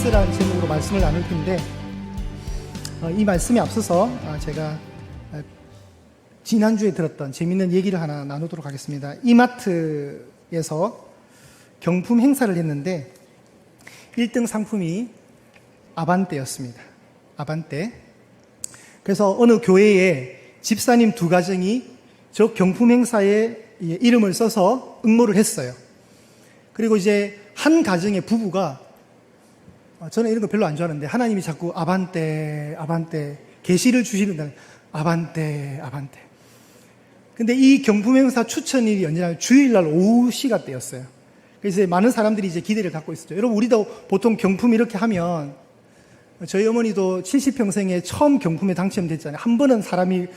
찬스라는 제목으로 말씀을 나눌 텐데 이 말씀에 앞서서 제가 지난주에 들었던 재미있는 얘기를 하나 나누도록 하겠습니다. 이마트에서 경품 행사를 했는데 1등 상품이 아반떼였습니다. 아반떼. 그래서 어느 교회에 집사님 2가정이 저 경품 행사에 이름을 써서 응모를 했어요. 그리고 이제 한 가정의 부부가, 저는 이런 거 별로 안 좋아하는데 하나님이 자꾸 아반떼 계시를 주시는데 아반떼. 근데 이 경품 행사 추천일이 언제냐면 주일날 오후 시간대였어요. 그래서 많은 사람들이 이제 기대를 갖고 있었죠. 여러분, 우리도 보통 경품 이렇게 하면, 저희 어머니도 70평생에 처음 경품에 당첨됐잖아요. 한 번은 사람이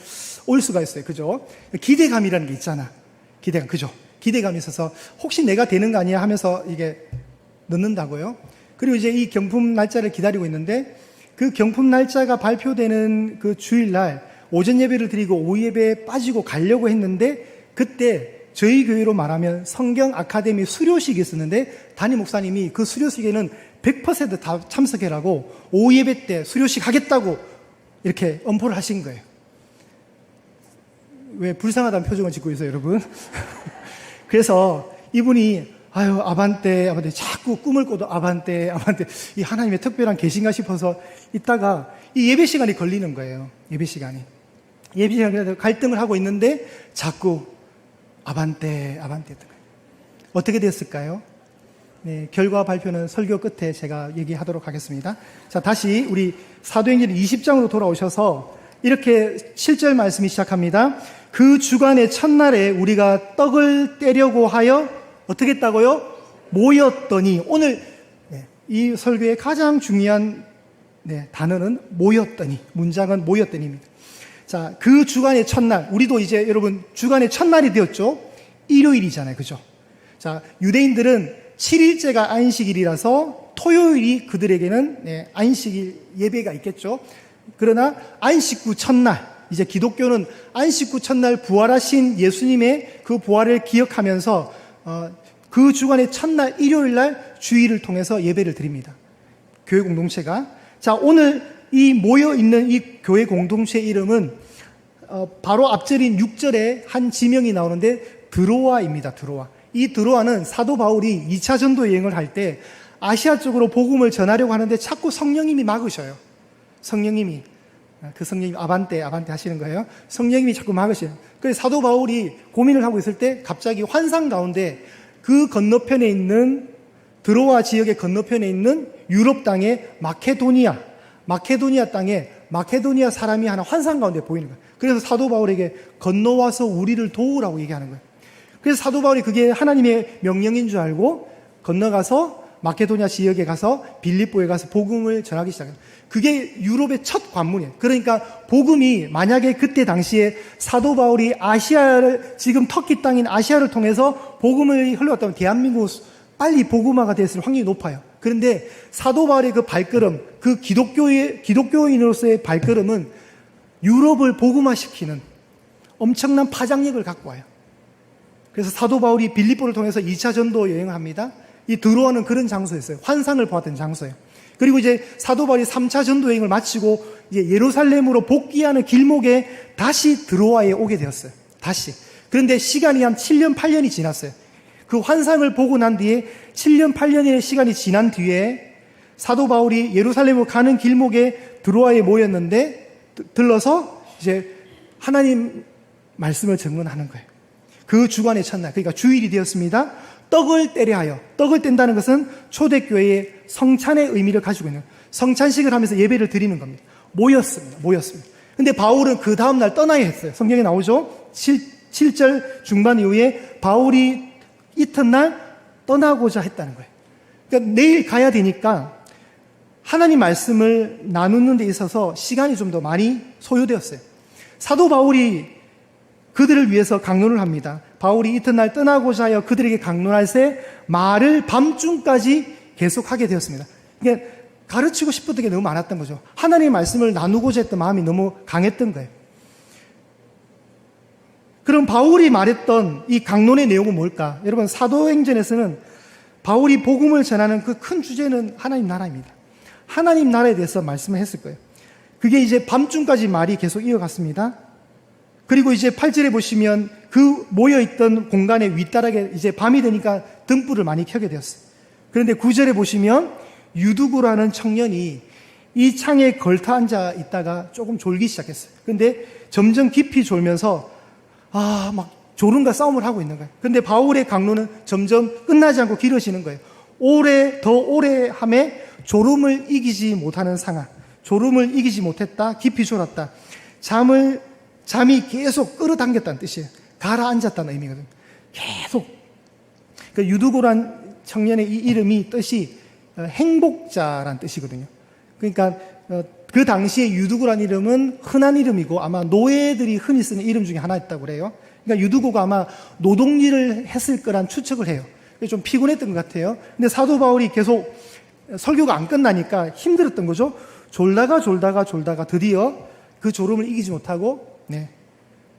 올 수가 있어요. 그죠? 기대감이라는 게 있잖아. 기대감, 그죠? 기대감이 있어서 혹시 내가 되는 거 아니야 하면서 이게 넣는다고요. 그리고 이제 이 경품 날짜를 기다리고 있는데, 그 경품 날짜가 발표되는 그 주일날 오전 예배를 드리고 오후 예배에 빠지고 가려고 했는데, 그때 저희 교회로 말하면 성경 아카데미 수료식이 있었는데 담임 목사님이 그 수료식에는 100% 다 참석해라고 오후 예배 때 수료식 하겠다고 이렇게 엄포를 하신 거예요. 왜 불쌍하다는 표정을 짓고 있어요, 여러분? 그래서 이분이 아반떼 자꾸 꿈을 꿔도 아반떼 이 하나님의 특별한 계신가 싶어서 있다가 이 예배 시간이 걸리는 거예요. 예배 시간에 갈등을 하고 있는데 자꾸 아반떼 어떻게 됐을까요? 네, 결과 발표는 설교 끝에 제가 얘기하도록 하겠습니다. 자, 다시 우리 사도행전 20장으로 돌아오셔서 이렇게 7절 말씀이 시작합니다. 그 주간의 첫날에 우리가 떡을 떼려고 하여 어떻게 했다고요? 모였더니. 오늘 이 설교의 가장 중요한 단어는 모였더니, 문장은 모였더니입니다. 자, 그 주간의 첫날, 우리도 이제 여러분 주간의 첫날이 되었죠? 일요일이잖아요. 그죠? 자, 유대인들은 7일째가 안식일이라서 토요일이 그들에게는 안식일 예배가 있겠죠. 그러나 안식 후 첫날, 이제 기독교는 안식 후 첫날 부활하신 예수님의 그 부활을 기억하면서 그 주간의 첫날 일요일날 주일을 통해서 예배를 드립니다. 교회 공동체가. 자, 오늘 이 모여있는 이 교회 공동체의 이름은 바로 앞절인 6절에 한 지명이 나오는데 드로아입니다. 드로아. 이 드로아는 사도 바울이 2차 전도 여행을 할 때 아시아 쪽으로 복음을 전하려고 하는데 자꾸 성령님이 막으셔요. 성령님이 아반떼 하시는 거예요. 성령님이 자꾸 막으셔요. 그래서 사도 바울이 고민을 하고 있을 때 갑자기 환상 가운데 그 건너편에 있는 드로아 지역의 건너편에 있는 유럽 땅의 마케도니아 땅에 마케도니아 사람이 하나 환상 가운데 보이는 거예요. 그래서 사도 바울에게 건너와서 우리를 도우라고 얘기하는 거예요. 그래서 사도 바울이 그게 하나님의 명령인 줄 알고 건너가서 마케도니아 지역에 가서 빌립보에 가서 복음을 전하기 시작해요. 그게 유럽의 첫 관문이에요. 그러니까 복음이 만약에 그때 당시에 사도 바울이 아시아를, 지금 터키 땅인 아시아를 통해서 복음을 흘러갔다면 대한민국 빨리 복음화가 됐을 확률이 높아요. 그런데 사도 바울의 그 발걸음, 그 기독교인으로서의 발걸음은 유럽을 복음화시키는 엄청난 파장력을 갖고 와요. 그래서 사도 바울이 빌립보를 통해서 2차 전도 여행을 합니다. 이 드로아는 그런 장소였어요. 환상을 보았던 장소예요. 그리고 이제 사도 바울이 3차 전도 여행을 마치고 이제 예루살렘으로 복귀하는 길목에 다시 드로아에 오게 되었어요. 다시. 그런데 시간이 한 7년, 8년이 지났어요. 그 환상을 보고 난 뒤에 7년, 8년의 시간이 지난 뒤에 사도 바울이 예루살렘으로 가는 길목에 드로아에 모였는데 들러서 이제 하나님 말씀을 증언하는 거예요. 그 주간의 첫날, 그러니까 주일이 되었습니다. 떡을 떼려 하여. 떡을 뗀다는 것은 초대교회의 성찬의 의미를 가지고 있는, 성찬식을 하면서 예배를 드리는 겁니다. 모였습니다. 근데 바울은 그 다음날 떠나야 했어요. 성경에 나오죠? 7절 중반 이후에 바울이 이튿날 떠나고자 했다는 거예요. 그러니까 내일 가야 되니까 하나님 말씀을 나누는 데 있어서 시간이 좀 더 많이 소요되었어요. 사도 바울이 그들을 위해서 강론을 합니다. 바울이 이튿날 떠나고자 하여 그들에게 강론할 새 말을 밤중까지 계속하게 되었습니다. 그러니까 가르치고 싶었던 게 너무 많았던 거죠. 하나님의 말씀을 나누고자 했던 마음이 너무 강했던 거예요. 그럼 바울이 말했던 이 강론의 내용은 뭘까? 여러분, 사도행전에서는 바울이 복음을 전하는 그 큰 주제는 하나님 나라입니다. 하나님 나라에 대해서 말씀을 했을 거예요. 그게 이제 밤중까지 말이 계속 이어갔습니다. 그리고 이제 8절에 보시면 그 모여있던 공간의 윗다락에 이제 밤이 되니까 등불을 많이 켜게 되었어요. 그런데 9절에 보시면 유두구라는 청년이 이 창에 걸터 앉아 있다가 조금 졸기 시작했어요. 근데 점점 깊이 졸면서 막 졸음과 싸움을 하고 있는 거예요. 근데 바울의 강론은 점점 끝나지 않고 길어지는 거예요. 더 오래 함에 졸음을 이기지 못하는 상황. 졸음을 이기지 못했다. 깊이 졸았다. 잠이 계속 끌어당겼다는 뜻이에요. 가라앉았다는 의미거든요. 계속. 그러니까 유두고란 청년의 이 이름이 뜻이 행복자란 뜻이거든요. 그러니까 그 당시에 유두고란 이름은 흔한 이름이고 아마 노예들이 흔히 쓰는 이름 중에 하나였다고 그래요. 그러니까 유두고가 아마 노동일을 했을 거란 추측을 해요. 좀 피곤했던 것 같아요. 근데 사도 바울이 계속 설교가 안 끝나니까 힘들었던 거죠. 졸다가 드디어 그 졸음을 이기지 못하고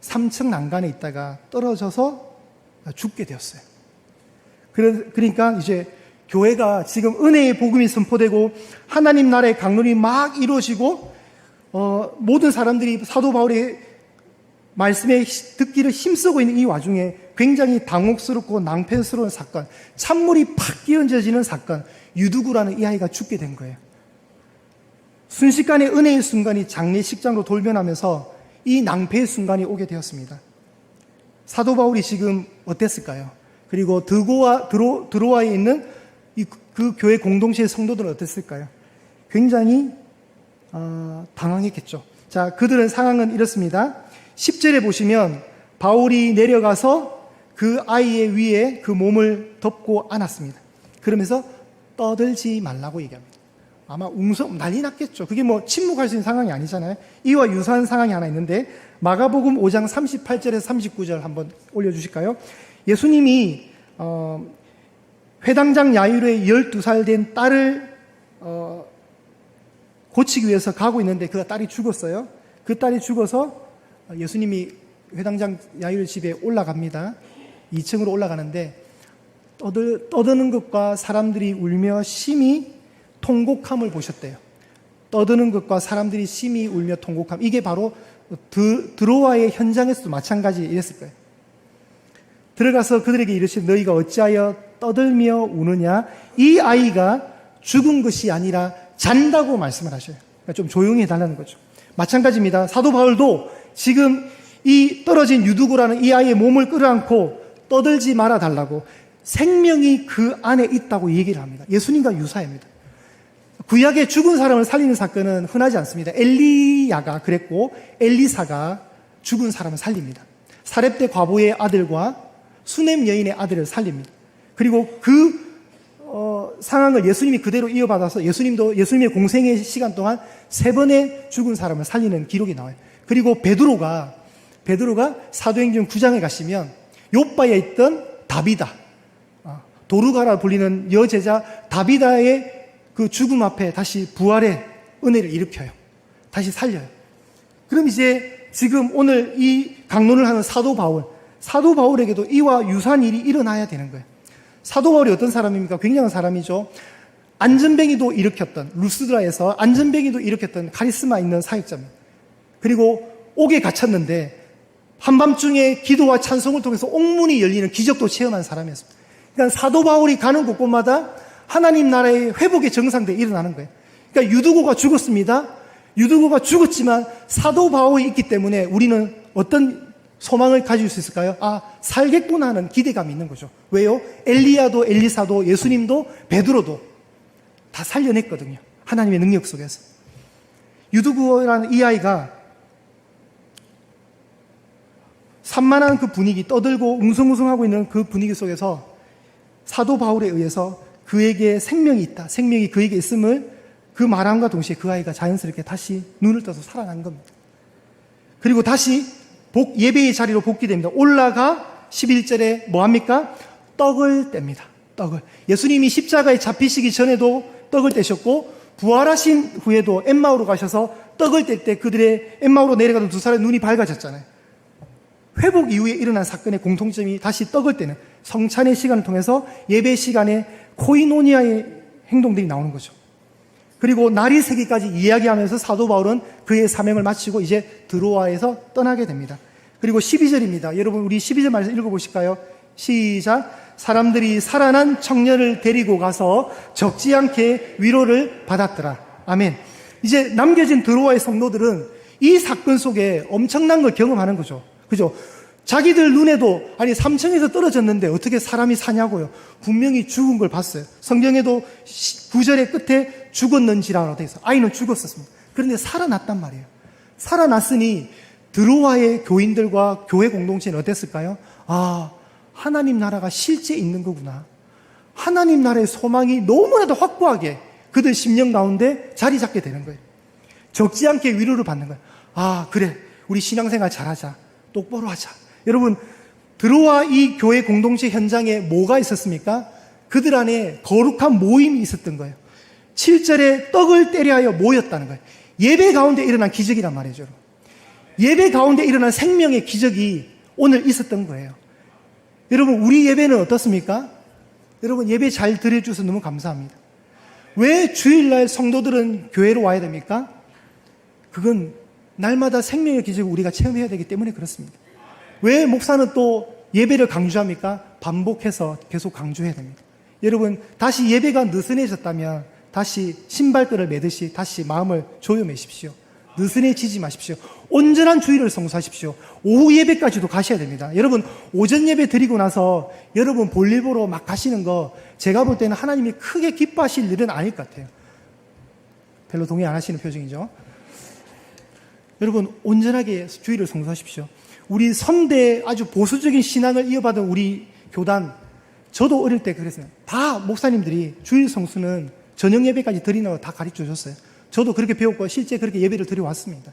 3층 난간에 있다가 떨어져서 죽게 되었어요. 그러니까 이제 교회가 지금 은혜의 복음이 선포되고 하나님 나라의 강론이 막 이루어지고 모든 사람들이 사도 바울의 말씀에 듣기를 힘쓰고 있는 이 와중에 굉장히 당혹스럽고 낭패스러운 사건, 찬물이 팍 끼얹어지는 사건, 유두구라는 이 아이가 죽게 된 거예요. 순식간에 은혜의 순간이 장례식장으로 돌변하면서 이 낭패의 순간이 오게 되었습니다. 사도 바울이 지금 어땠을까요? 그리고 드로아에 있는 그 교회 공동체의 성도들은 어땠을까요? 굉장히 당황했겠죠. 자, 그들은 상황은 이렇습니다. 10절에 보시면 바울이 내려가서 그 아이의 위에 그 몸을 덮고 안았습니다. 그러면서 떠들지 말라고 얘기합니다. 아마 난리 났겠죠. 그게 뭐 침묵할 수 있는 상황이 아니잖아요. 이와 유사한 상황이 하나 있는데 마가복음 5장 38절에서 39절 한번 올려주실까요? 예수님이 회당장 야이로의 12살 된 딸을 고치기 위해서 가고 있는데 그 딸이 죽었어요. 그 딸이 죽어서 예수님이 회당장 야이로 집에 올라갑니다. 2층으로 올라가는데 떠드는 것과 사람들이 울며 심히 통곡함을 보셨대요. 떠드는 것과 사람들이 심히 울며 통곡함. 이게 바로 드로아의 현장에서도 마찬가지 이랬을 거예요. 들어가서 그들에게 이르시되 너희가 어찌하여 떠들며 우느냐? 이 아이가 죽은 것이 아니라 잔다고 말씀을 하셔요. 그러니까 좀 조용히 해달라는 거죠. 마찬가지입니다. 사도 바울도 지금 이 떨어진 유두구라는 이 아이의 몸을 끌어안고 떠들지 말아달라고 생명이 그 안에 있다고 얘기를 합니다. 예수님과 유사합니다. 구약에 죽은 사람을 살리는 사건은 흔하지 않습니다. 엘리야가 그랬고 엘리사가 죽은 사람을 살립니다. 사렙대 과부의 아들과 수넴 여인의 아들을 살립니다. 그리고 그 상황을 예수님이 그대로 이어받아서 예수님의 공생의 시간 동안 3번의 죽은 사람을 살리는 기록이 나와요. 그리고 베드로가 사도행전 9장에 가시면 요바에 있던 다비다, 도르가라 불리는 여제자 다비다의 그 죽음 앞에 다시 부활의 은혜를 일으켜요. 다시 살려요. 그럼 이제 지금 오늘 이 강론을 하는 사도 바울에게도 이와 유사한 일이 일어나야 되는 거예요. 사도 바울이 어떤 사람입니까? 굉장한 사람이죠. 안전뱅이도 일으켰던, 루스드라에서 안전뱅이도 일으켰던 카리스마 있는 사역자입니다. 그리고 옥에 갇혔는데 한밤중에 기도와 찬송을 통해서 옥문이 열리는 기적도 체험한 사람이었습니다. 그러니까 사도 바울이 가는 곳곳마다 하나님 나라의 회복의 정상들이 일어나는 거예요. 그러니까 유두고가 죽었습니다. 유두고가 죽었지만 사도 바울이 있기 때문에 우리는 어떤 소망을 가질 수 있을까요? 살겠구나 하는 기대감이 있는 거죠. 왜요? 엘리야도 엘리사도 예수님도 베드로도 다 살려냈거든요. 하나님의 능력 속에서. 유두고라는 이 아이가 산만한 그 분위기, 떠들고 웅성웅성하고 있는 그 분위기 속에서 사도 바울에 의해서 그에게 생명이 있다, 생명이 그에게 있음을 그 말함과 동시에 그 아이가 자연스럽게 다시 눈을 떠서 살아난 겁니다. 그리고 다시 예배의 자리로 복귀됩니다. 올라가 11절에 뭐합니까? 떡을 뗍니다. 떡을. 예수님이 십자가에 잡히시기 전에도 떡을 떼셨고 부활하신 후에도 엠마오로 가셔서 떡을 뗄 때 그들의 엠마오로 내려가던 두 사람의 눈이 밝아졌잖아요. 회복 이후에 일어난 사건의 공통점이 다시 떡을 떼는 성찬의 시간을 통해서 예배 시간에 코이노니아의 행동들이 나오는 거죠. 그리고 날이 새기까지 이야기하면서 사도 바울은 그의 사명을 마치고 이제 드로아에서 떠나게 됩니다. 그리고 12절입니다. 여러분 우리 12절 말씀 읽어보실까요? 시작. 사람들이 살아난 청년을 데리고 가서 적지 않게 위로를 받았더라. 아멘. 이제 남겨진 드로아의 성도들은 이 사건 속에 엄청난 걸 경험하는 거죠. 그죠? 자기들 눈에도 아니 3층에서 떨어졌는데 어떻게 사람이 사냐고요. 분명히 죽은 걸 봤어요. 성경에도 9절의 끝에 죽었는지라고 되어 있어요. 아이는 죽었었습니다. 그런데 살아났단 말이에요. 살아났으니 드로아의 교인들과 교회 공동체는 어땠을까요? 아, 하나님 나라가 실제 있는 거구나. 하나님 나라의 소망이 너무나도 확고하게 그들 심령 가운데 자리 잡게 되는 거예요. 적지 않게 위로를 받는 거예요. 아, 그래. 우리 신앙생활 잘하자. 똑바로 하자. 여러분, 드로아 이 교회 공동체 현장에 뭐가 있었습니까? 그들 안에 거룩한 모임이 있었던 거예요. 7절에 떡을 때려하여 모였다는 거예요. 예배 가운데 일어난 기적이란 말이죠. 예배 가운데 일어난 생명의 기적이 오늘 있었던 거예요. 여러분, 우리 예배는 어떻습니까? 여러분, 예배 잘 드려주셔서 너무 감사합니다. 왜 주일날 성도들은 교회로 와야 됩니까? 그건 날마다 생명의 기적을 우리가 체험해야 되기 때문에 그렇습니다. 왜 목사는 또 예배를 강조합니까? 반복해서 계속 강조해야 됩니다. 여러분, 다시 예배가 느슨해졌다면 다시 신발끈을 매듯이 다시 마음을 조여매십시오. 느슨해지지 마십시오. 온전한 주일을 성수하십시오. 오후 예배까지도 가셔야 됩니다. 여러분, 오전 예배 드리고 나서 여러분 볼일 보러 막 가시는 거 제가 볼 때는 하나님이 크게 기뻐하실 일은 아닐 것 같아요. 별로 동의 안 하시는 표정이죠. 여러분, 온전하게 주일을 성수하십시오. 우리 선대 아주 보수적인 신앙을 이어받은 우리 교단, 저도 어릴 때 그랬어요. 다 목사님들이 주일 성수는 저녁 예배까지 드리는 거 다 가르쳐 줬어요. 저도 그렇게 배웠고 실제 그렇게 예배를 드려왔습니다.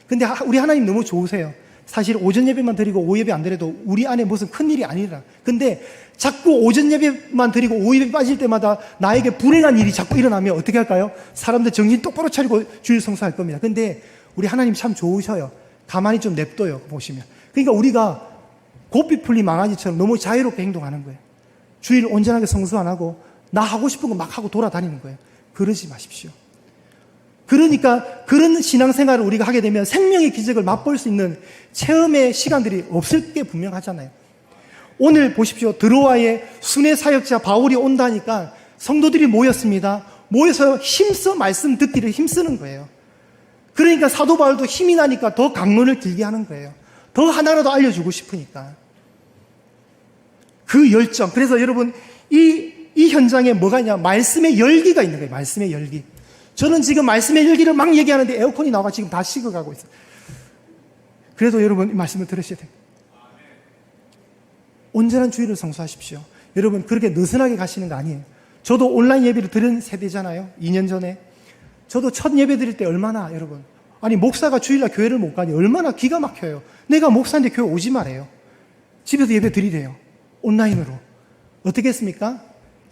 근데 우리 하나님 너무 좋으세요. 사실 오전 예배만 드리고 오후 예배 안 드려도 우리 안에 무슨 큰일이 아니라. 근데 자꾸 오전 예배만 드리고 오후 예배 빠질 때마다 나에게 불행한 일이 자꾸 일어나면 어떻게 할까요? 사람들 정신 똑바로 차리고 주일 성수할 겁니다. 근데 우리 하나님 참 좋으셔요. 가만히 좀 냅둬요, 보시면. 그러니까 우리가 고삐 풀린 망아지처럼 너무 자유롭게 행동하는 거예요. 주일 온전하게 성수 안 하고 나 하고 싶은 거 막 하고 돌아다니는 거예요. 그러지 마십시오. 그러니까 그런 신앙생활을 우리가 하게 되면 생명의 기적을 맛볼 수 있는 체험의 시간들이 없을 게 분명하잖아요. 오늘 보십시오. 드로아의 순회 사역자 바울이 온다니까 성도들이 모였습니다. 모여서 힘써 말씀 듣기를 힘쓰는 거예요. 그러니까 사도 바울도 힘이 나니까 더 강론을 길게 하는 거예요. 더 하나라도 알려주고 싶으니까. 그 열정. 그래서 여러분 이 현장에 뭐가 있냐? 말씀의 열기가 있는 거예요. 말씀의 열기. 저는 지금 말씀의 열기를 막 얘기하는데 에어컨이 나와 지금 다 식어가고 있어요. 그래도 여러분 이 말씀을 들으셔야 돼요. 온전한 주일을 성수하십시오. 여러분 그렇게 느슨하게 가시는 거 아니에요. 저도 온라인 예배를 들은 세대잖아요. 2년 전에. 저도 첫 예배 드릴 때 얼마나 여러분 아니 목사가 주일날 교회를 못 가니 얼마나 기가 막혀요. 내가 목사인데 교회 오지 말아요. 집에서 예배 드리래요. 온라인으로. 어떻게 했습니까?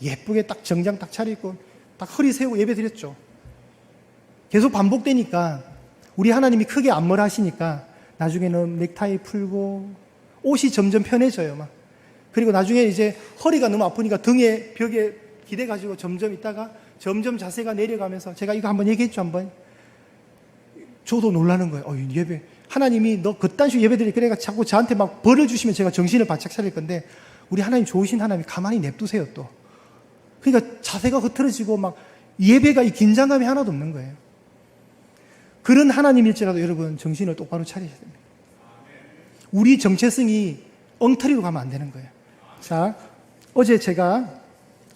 예쁘게 딱 정장 딱 차려입고 딱 허리 세우고 예배 드렸죠. 계속 반복되니까 우리 하나님이 크게 안무를 하시니까 나중에는 넥타이 풀고 옷이 점점 편해져요. 막. 그리고 나중에 이제 허리가 너무 아프니까 등에 벽에 기대가지고 점점 있다가 점점 자세가 내려가면서 제가 이거 한번 얘기했죠. 한번. 저도 놀라는 거예요. 예배. 하나님이 너 그딴 식으로 예배 드리 그래가 자꾸 저한테 막 벌을 주시면 제가 정신을 바짝 차릴 건데 우리 하나님 좋으신 하나님이 가만히 냅두세요 또. 그러니까 자세가 흐트러지고 막 예배가 이 긴장감이 하나도 없는 거예요. 그런 하나님일지라도 여러분 정신을 똑바로 차리셔야 됩니다. 우리 정체성이 엉터리로 가면 안 되는 거예요. 자, 어제 제가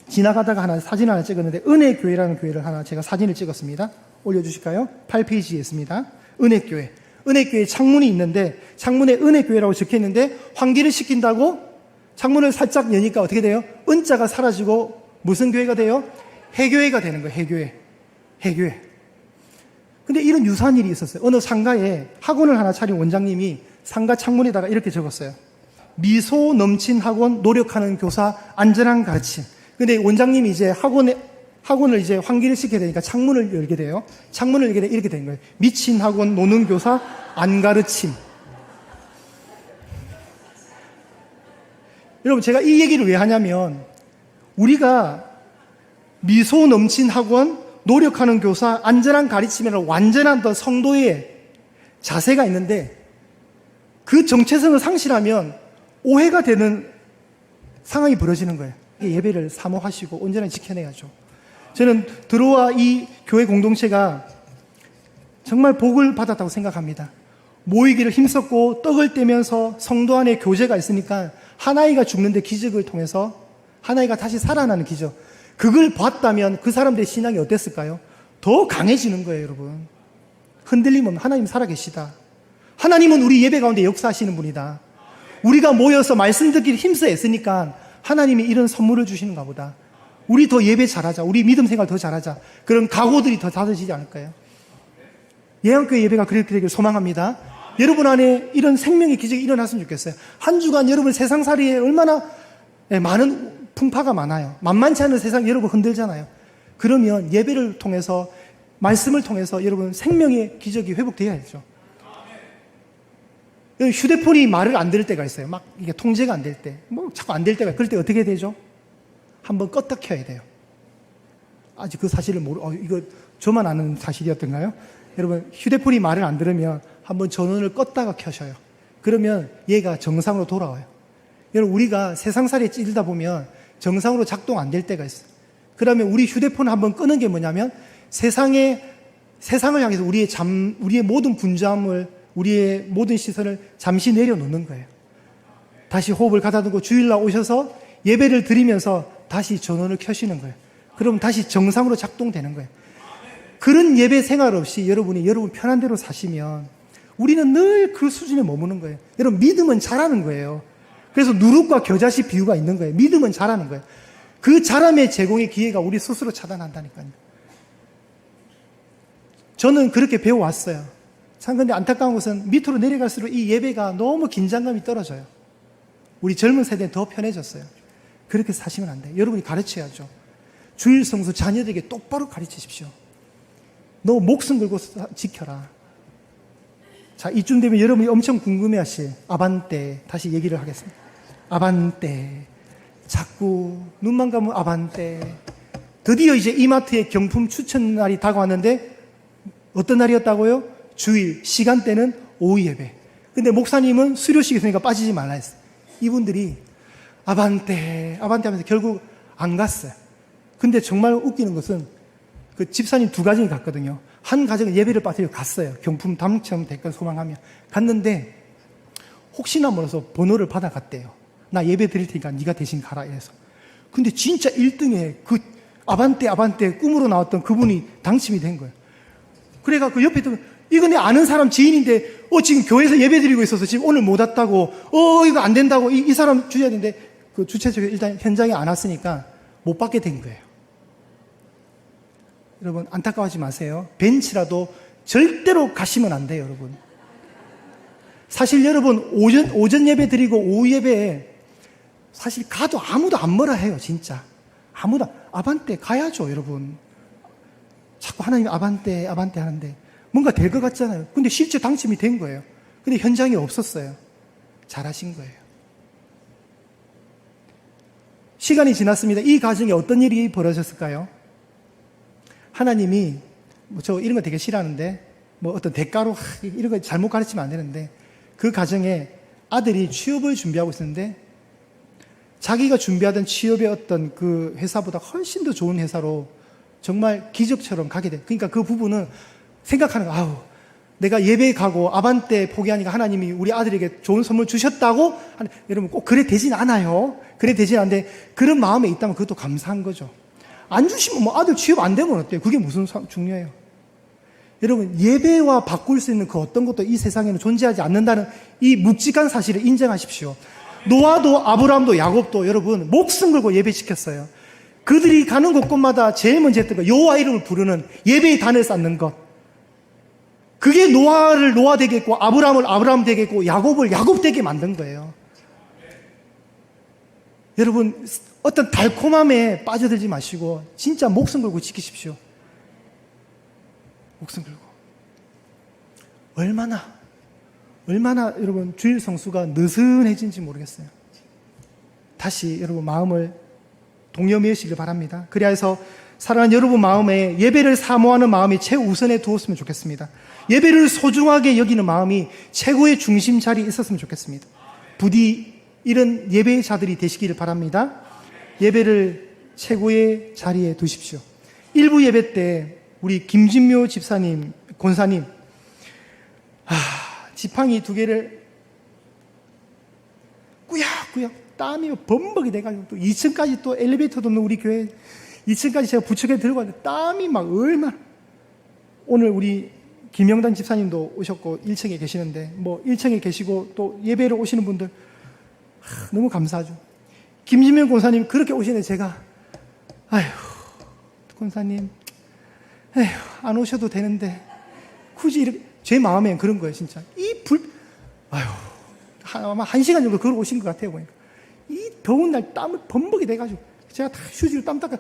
지나가다가 사진 하나 찍었는데 은혜교회라는 교회를 하나 제가 사진을 찍었습니다. 올려주실까요? 8페이지에 있습니다. 은혜교회. 은혜교회 창문이 있는데 창문에 은혜교회라고 적혀있는데 환기를 시킨다고 창문을 살짝 여니까 어떻게 돼요? 은자가 사라지고 무슨 교회가 돼요? 해교회가 되는 거예요. 해교회. 해교회. 근데 이런 유사한 일이 있었어요. 어느 상가에 학원을 하나 차린 원장님이 상가 창문에다가 이렇게 적었어요. 미소 넘친 학원, 노력하는 교사, 안전한 가르침. 근데 원장님이 이제 학원을 이제 환기를 시켜야 되니까 창문을 열게 돼요. 창문을 열게 되면 이렇게 된 거예요. 미친 학원, 노는 교사, 안 가르침. 여러분, 제가 이 얘기를 왜 하냐면, 우리가 미소 넘친 학원, 노력하는 교사, 안전한 가르침이라는 완전한 어떤 성도의 자세가 있는데 그 정체성을 상실하면 오해가 되는 상황이 벌어지는 거예요. 예배를 사모하시고 온전히 지켜내야죠. 저는 들어와 이 교회 공동체가 정말 복을 받았다고 생각합니다. 모이기를 힘썼고 떡을 떼면서 성도 안에 교제가 있으니까 하나이가 죽는데 기적을 통해서 하나이가 다시 살아나는 기적, 그걸 봤다면 그 사람들의 신앙이 어땠을까요? 더 강해지는 거예요, 여러분. 흔들림 없는 하나님 살아계시다. 하나님은 우리 예배 가운데 역사하시는 분이다. 우리가 모여서 말씀 듣기를 힘써 애쓰니까 하나님이 이런 선물을 주시는가 보다. 우리 더 예배 잘하자. 우리 믿음 생활 더 잘하자. 그런 각오들이 더 다져지지 않을까요? 예언교회 예배가 그렇게 되길 소망합니다. 여러분 안에 이런 생명의 기적이 일어났으면 좋겠어요. 한 주간 여러분 세상살이에 얼마나 많은 풍파가 많아요. 만만치 않은 세상 여러분 흔들잖아요. 그러면 예배를 통해서 말씀을 통해서 여러분 생명의 기적이 회복되어야죠. 휴대폰이 말을 안 들을 때가 있어요. 막 이게 통제가 안 될 때, 뭐 자꾸 안 될 때가, 그럴 때 어떻게 되죠? 한번 껐다 켜야 돼요. 아직 그 사실을 이거 저만 아는 사실이었던가요? 여러분, 휴대폰이 말을 안 들으면 한번 전원을 껐다가 켜셔요. 그러면 얘가 정상으로 돌아와요. 여러분, 우리가 세상살이에 찌들다 보면 정상으로 작동 안 될 때가 있어요. 그러면 우리 휴대폰을 한번 끄는 게 뭐냐면 세상을 향해서 우리의 모든 분주함을, 우리의 모든 시선을 잠시 내려놓는 거예요. 다시 호흡을 가다듬고 주일날 오셔서 예배를 드리면서 다시 전원을 켜시는 거예요. 그럼 다시 정상으로 작동되는 거예요. 그런 예배 생활 없이 여러분 편한 대로 사시면 우리는 늘 그 수준에 머무는 거예요. 여러분, 믿음은 잘하는 거예요. 그래서 누룩과 겨자씨 비유가 있는 거예요. 믿음은 잘하는 거예요. 그 잘함의 제공의 기회가 우리 스스로 차단한다니까요. 저는 그렇게 배워왔어요. 참 근데 안타까운 것은 밑으로 내려갈수록 이 예배가 너무 긴장감이 떨어져요. 우리 젊은 세대는 더 편해졌어요. 그렇게 사시면 안 돼요. 여러분이 가르쳐야죠. 주일 성수 자녀들에게 똑바로 가르치십시오. 너 목숨 걸고 지켜라. 자, 이쯤 되면 여러분이 엄청 궁금해하실 아반떼 다시 얘기를 하겠습니다. 아반떼, 자꾸 눈만 감으면 아반떼. 드디어 이제 이마트의 경품 추천 날이 다가왔는데 어떤 날이었다고요? 주일, 시간대는 오후 예배. 근데 목사님은 수료식 있으니까 빠지지 말라 했어요. 이분들이 아반떼 하면서 결국 안 갔어요. 근데 정말 웃기는 것은 그 집사님 두 가정이 갔거든요. 한 가정은 예배를 빠뜨리고 갔어요. 경품 당첨될까 소망하며 갔는데 혹시나 몰라서 번호를 받아갔대요. 나 예배 드릴 테니까 네가 대신 가라 이래서. 근데 진짜 1등에 그 아반떼 꿈으로 나왔던 그분이 당첨이 된 거예요. 그래가 그 옆에 있던 이거 내 아는 사람 지인인데 지금 교회에서 예배 드리고 있어서 지금 오늘 못 왔다고 이거 안 된다고 이 사람 주셔야 되는데 그 주최 측에 일단 현장에 안 왔으니까 못 받게 된 거예요. 여러분 안타까워하지 마세요. 벤치라도 절대로 가시면 안 돼요, 여러분. 사실 여러분 오전 예배 드리고 오후 예배에 사실 가도 아무도 안 뭐라 해요, 진짜. 아무도 아반떼 가야죠, 여러분. 자꾸 하나님 아반떼 하는데 뭔가 될 것 같잖아요. 근데 실제 당첨이 된 거예요. 근데 현장에 없었어요. 잘하신 거예요. 시간이 지났습니다. 이 가정에 어떤 일이 벌어졌을까요? 하나님이 저 이런 거 되게 싫어하는데 어떤 대가로 이런 거 잘못 가르치면 안 되는데 그 가정에 아들이 취업을 준비하고 있었는데 자기가 준비하던 취업의 어떤 그 회사보다 훨씬 더 좋은 회사로 정말 기적처럼 가게 돼. 그러니까 그 부부는 생각하는 거, 내가 예배 가고 아반떼 포기하니까 하나님이 우리 아들에게 좋은 선물 주셨다고. 여러분 꼭 그래 되진 않아요. 그래 되진 않는데 그런 마음에 있다면 그것도 감사한 거죠. 안 주시면 아들 취업 안 되면 어때요? 그게 무슨 중요해요? 여러분 예배와 바꿀 수 있는 그 어떤 것도 이 세상에는 존재하지 않는다는 이 묵직한 사실을 인정하십시오. 노아도 아브라함도 야곱도 여러분 목숨 걸고 예배시켰어요. 그들이 가는 곳곳마다 제일 먼저 했던 거 여호와 이름을 부르는 예배의 단을 쌓는 것. 그게 노아를 노아 되게 했고 아브라함을 아브라함 되게 했고 야곱을 야곱 되게 만든 거예요. 여러분 어떤 달콤함에 빠져들지 마시고 진짜 목숨 걸고 지키십시오. 목숨 걸고. 얼마나 여러분 주일 성수가 느슨해진지 모르겠어요. 다시 여러분 마음을 동여매시길 바랍니다. 그래야 해서 사랑하는 여러분 마음에 예배를 사모하는 마음이 최우선에 두었으면 좋겠습니다. 예배를 소중하게 여기는 마음이 최고의 중심 자리에 있었으면 좋겠습니다. 부디 이런 예배자들이 되시기를 바랍니다. 예배를 최고의 자리에 두십시오. 일부 예배 때 우리 김진묘 집사님, 권사님, 지팡이 2개를 꾸역꾸역 땀이 범벅이 돼가지고 또 2층까지 또 엘리베이터도 없는 우리 교회 2층까지 제가 부축해 들고 왔는데 땀이 막 얼마나. 오늘 우리 김영단 집사님도 오셨고 1층에 계시는데 1층에 계시고 또 예배로 오시는 분들 너무 감사하죠. 김진명 권사님 그렇게 오시는데 제가 권사님 안 오셔도 되는데 굳이 이렇게 제 마음엔 그런 거예요. 진짜 아마 1시간 정도 걸어오신 것 같아요. 보니까 이 더운 날 땀을 범벅이 돼가지고 제가 다 휴지로 땀 닦아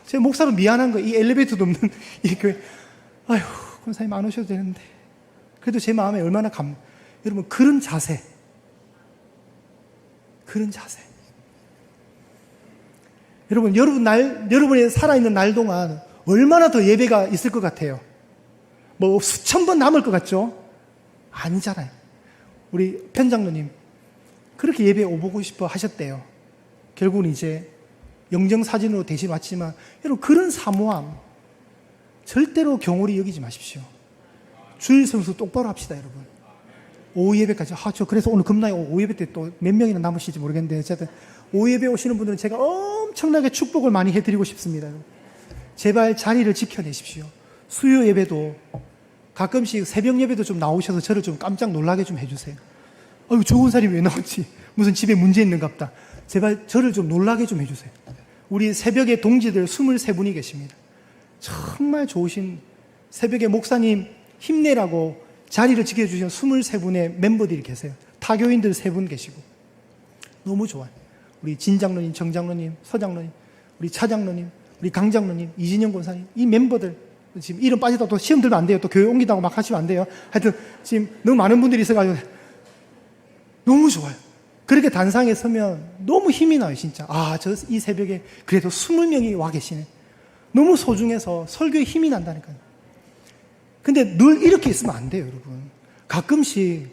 제 목사로 미안한 거예요. 이 엘리베이터도 없는 이 교회 권사님 안 오셔도 되는데 그래도 제 마음에 얼마나 여러분 그런 자세 여러분의 살아있는 날 동안 얼마나 더 예배가 있을 것 같아요? 수천 번 남을 것 같죠? 아니잖아요. 우리 편장로님 그렇게 예배에 오보고 싶어 하셨대요. 결국은 이제 영정사진으로 대신 왔지만 여러분 그런 사모함 절대로 경홀히 여기지 마십시오. 주일 성수 똑바로 합시다. 여러분 오후 예배까지 그래서 오늘 금나에 오후 예배 때 또 몇 명이나 남으실지 모르겠는데 어쨌든 오후 예배 오시는 분들은 제가 엄청나게 축복을 많이 해드리고 싶습니다. 제발 자리를 지켜내십시오. 수요 예배도 가끔씩 새벽 예배도 좀 나오셔서 저를 좀 깜짝 놀라게 좀 해주세요. 좋은 사람이 왜 나왔지? 무슨 집에 문제 있는갑다. 제발 저를 좀 놀라게 좀 해주세요. 우리 새벽에 동지들 23분이 계십니다. 정말 좋으신 새벽에 목사님 힘내라고 자리를 지켜주신 23분의 멤버들이 계세요. 타교인들 3분 계시고 너무 좋아요. 우리 진장로님, 정장로님, 서장로님, 우리 차장로님, 우리 강장로님, 이진영 권사님, 이 멤버들 지금 이름 빠지다 또 시험 들면 안 돼요. 또 교회 옮기다고 막 하시면 안 돼요. 하여튼 지금 너무 많은 분들이 있어가지고 너무 좋아요. 그렇게 단상에 서면 너무 힘이 나요. 진짜 이 새벽에 그래도 20명이 와 계시네. 너무 소중해서 설교에 힘이 난다니까요. 근데 늘 이렇게 있으면 안 돼요. 여러분 가끔씩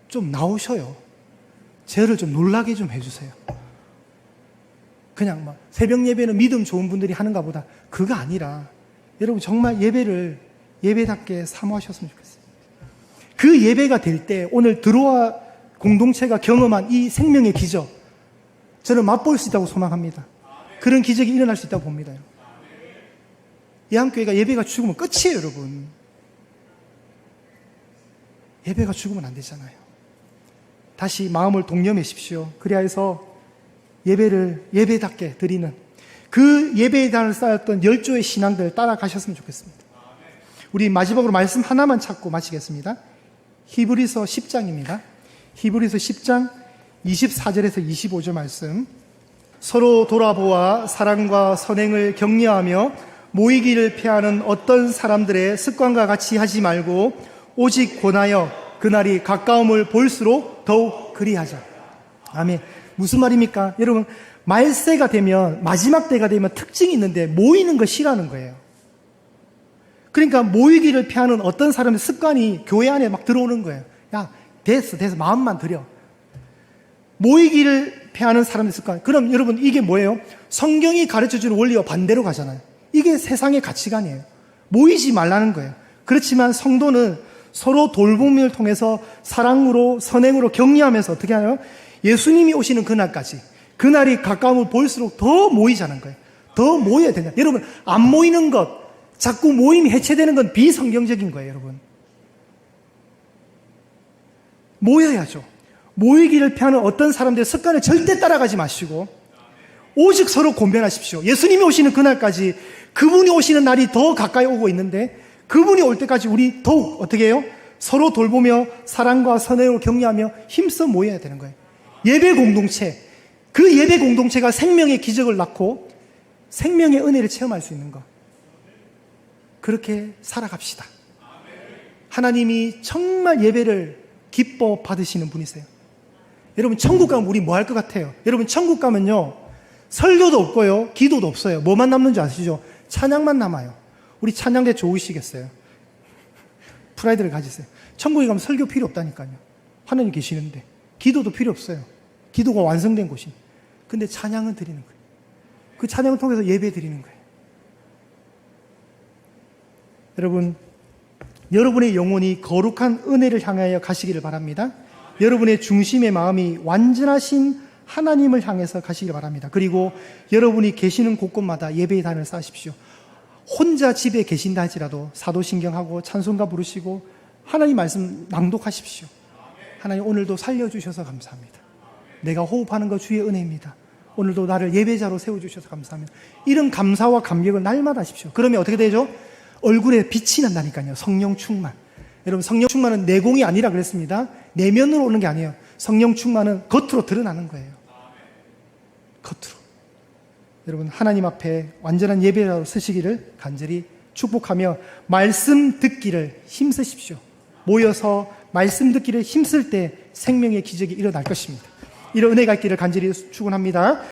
좀 나오셔요. 저를 좀 놀라게 좀 해주세요. 그냥 새벽 예배는 믿음 좋은 분들이 하는가 보다 그거 아니라 여러분 정말 예배답게 사모하셨으면 좋겠어요. 그 예배가 될 때 오늘 드로아 공동체가 경험한 이 생명의 기적 저는 맛볼 수 있다고 소망합니다. 그런 기적이 일어날 수 있다고 봅니다. 예한교회가 예배가 죽으면 끝이에요. 여러분 예배가 죽으면 안 되잖아요. 다시 마음을 동념하십시오. 그래야 해서 예배를 예배답게 드리는 그 예배의 단을 쌓았던 열조의 신앙들 따라가셨으면 좋겠습니다. 우리 마지막으로 말씀 하나만 찾고 마치겠습니다. 히브리서 10장입니다. 히브리서 10장 24절에서 25절 말씀. 서로 돌아보아 사랑과 선행을 격려하며 모이기를 피하는 어떤 사람들의 습관과 같이 하지 말고 오직 권하여 그날이 가까움을 볼수록 더욱 그리하자. 아멘. 무슨 말입니까? 여러분 말세가 되면 마지막 때가 되면 특징이 있는데 모이는 거 싫어하는 거예요. 그러니까 모이기를 피하는 어떤 사람의 습관이 교회 안에 막 들어오는 거예요. 됐어 마음만 들여. 모이기를 피하는 사람의 습관. 그럼 여러분 이게 뭐예요? 성경이 가르쳐주는 원리와 반대로 가잖아요. 이게 세상의 가치관이에요. 모이지 말라는 거예요. 그렇지만 성도는 서로 돌봄을 통해서 사랑으로 선행으로 격려하면서 어떻게 하나요? 예수님이 오시는 그날까지 그날이 가까움을 볼수록 더 모이자는 거예요. 더 모여야 된다. 여러분 안 모이는 것 자꾸 모임이 해체되는 건 비성경적인 거예요. 여러분 모여야죠. 모이기를 피하는 어떤 사람들의 습관을 절대 따라가지 마시고 오직 서로 권변하십시오. 예수님이 오시는 그날까지 그분이 오시는 날이 더 가까이 오고 있는데 그분이 올 때까지 우리 더욱 어떻게 해요? 서로 돌보며 사랑과 선행으로 격려하며 힘써 모여야 되는 거예요. 예배 공동체, 그 예배 공동체가 생명의 기적을 낳고 생명의 은혜를 체험할 수 있는 것. 그렇게 살아갑시다. 하나님이 정말 예배를 기뻐 받으시는 분이세요. 여러분 천국 가면 우리 뭐 할 것 같아요? 여러분 천국 가면요 설교도 없고요. 기도도 없어요. 뭐만 남는 줄 아시죠? 찬양만 남아요. 우리 찬양대 좋으시겠어요? 프라이드를 가지세요. 천국에 가면 설교 필요 없다니까요. 하나님 계시는데. 기도도 필요 없어요. 기도가 완성된 곳이. 근데 찬양은 드리는 거예요. 그 찬양을 통해서 예배 드리는 거예요. 여러분, 여러분의 영혼이 거룩한 은혜를 향하여 가시기를 바랍니다. 여러분의 중심의 마음이 완전하신 하나님을 향해서 가시기를 바랍니다. 그리고 여러분이 계시는 곳곳마다 예배의 단을 쌓으십시오. 혼자 집에 계신다 할지라도 사도신경하고 찬송가 부르시고 하나님 말씀 낭독하십시오. 하나님 오늘도 살려주셔서 감사합니다. 내가 호흡하는 것 주의 은혜입니다. 오늘도 나를 예배자로 세워주셔서 감사합니다. 이런 감사와 감격을 날마다 하십시오. 그러면 어떻게 되죠? 얼굴에 빛이 난다니까요. 성령 충만. 여러분, 성령 충만은 내공이 아니라 그랬습니다. 내면으로 오는 게 아니에요. 성령 충만은 겉으로 드러나는 거예요. 겉으로. 여러분, 하나님 앞에 완전한 예배자로 서시기를 간절히 축복하며 말씀 듣기를 힘쓰십시오. 모여서 말씀 듣기를 힘쓸 때 생명의 기적이 일어날 것입니다. 이런 은혜가 있기를 간절히 축원합니다.